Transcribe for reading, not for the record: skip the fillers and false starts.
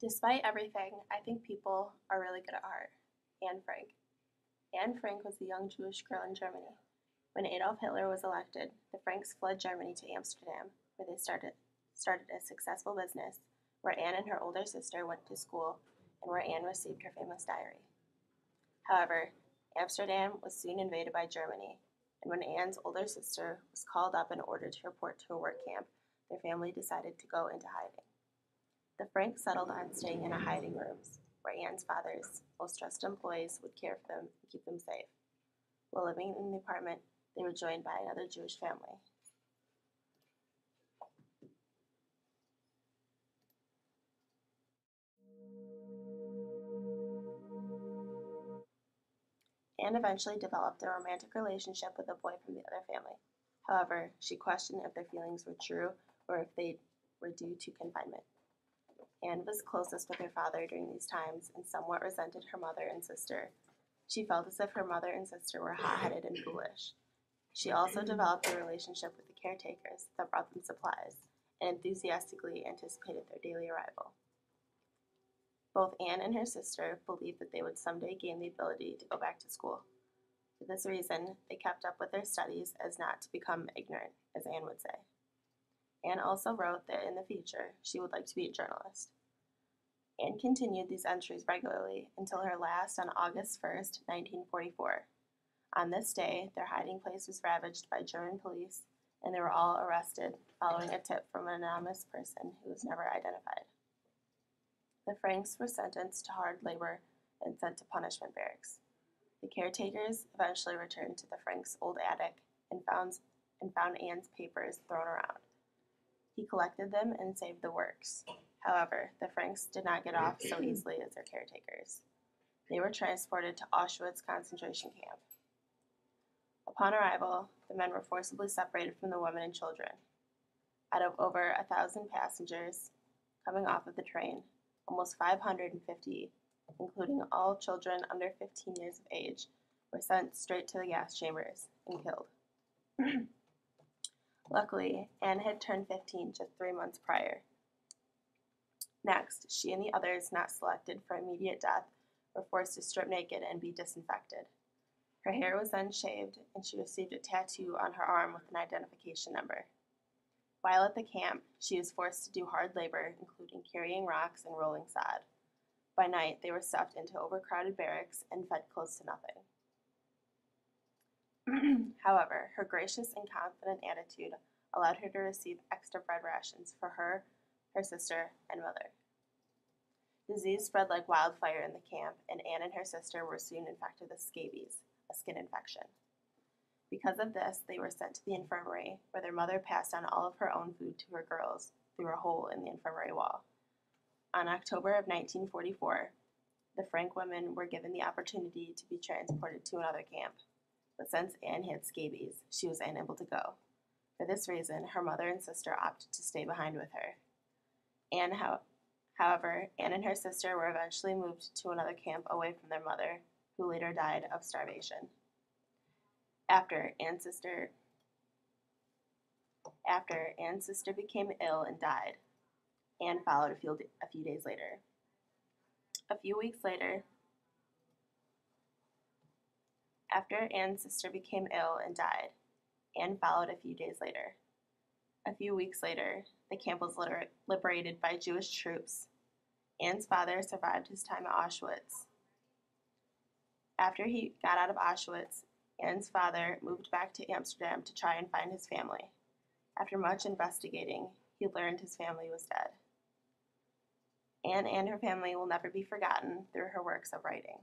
Despite everything, I think people are really good at art. Anne Frank. Anne Frank was a young Jewish girl in Germany. When Adolf Hitler was elected, the Franks fled Germany to Amsterdam, where they started a successful business, where Anne and her older sister went to school, and where Anne received her famous diary. However, Amsterdam was soon invaded by Germany, and when Anne's older sister was called up in order to report to a work camp, their family decided to go into hiding. The Franks settled on staying in a hiding rooms, where Anne's father's most trusted employees would care for them and keep them safe. While living in the apartment, they were joined by another Jewish family. Anne eventually developed a romantic relationship with a boy from the other family. However, she questioned if their feelings were true or if they were due to confinement. Anne was closest with her father during these times and somewhat resented her mother and sister. She felt as if her mother and sister were hot headed and foolish. She also developed a relationship with the caretakers that brought them supplies and enthusiastically anticipated their daily arrival. Both Anne and her sister believed that they would someday gain the ability to go back to school. For this reason, they kept up with their studies as not to become ignorant, as Anne would say. Anne also wrote that in the future she would like to be a journalist. Anne continued these entries regularly until her last on August 1st, 1944. On this day, their hiding place was ravaged by German police, and they were all arrested following a tip from an anonymous person who was never identified. The Franks were sentenced to hard labor and sent to punishment barracks. The caretakers eventually returned to the Franks' old attic and found Anne's papers thrown around. He collected them and saved the works. However, the Franks did not get off so easily as their caretakers. They were transported to Auschwitz concentration camp. Upon arrival, the men were forcibly separated from the women and children. Out of over 1,000 passengers coming off of the train, almost 550, including all children under 15 years of age, were sent straight to the gas chambers and killed. Luckily, Anne had turned 15 just 3 months prior. Next, she and the others not selected for immediate death were forced to strip naked and be disinfected. Her hair was then shaved, and she received a tattoo on her arm with an identification number. While at the camp, she was forced to do hard labor, including carrying rocks and rolling sod. By night, they were stuffed into overcrowded barracks and fed close to nothing. However, her gracious and confident attitude allowed her to receive extra bread rations for her sister, and mother. Disease spread like wildfire in the camp, and Anne and her sister were soon infected with scabies, a skin infection. Because of this, they were sent to the infirmary, where their mother passed on all of her own food to her girls through a hole in the infirmary wall. On October of 1944, the Frank women were given the opportunity to be transported to another camp, but since Anne had scabies, she was unable to go. For this reason, her mother and sister opted to stay behind with her. However, Anne and her sister were eventually moved to another camp away from their mother, who later died of starvation. After Anne's sister became ill and died, Anne followed a few days later. A few weeks later, after Anne's sister became ill and died, Anne followed a few days later. A few weeks later, the camp was liberated by Jewish troops. Anne's father survived his time at Auschwitz. After he got out of Auschwitz, Anne's father moved back to Amsterdam to try and find his family. After much investigating, he learned his family was dead. Anne and her family will never be forgotten through her works of writing.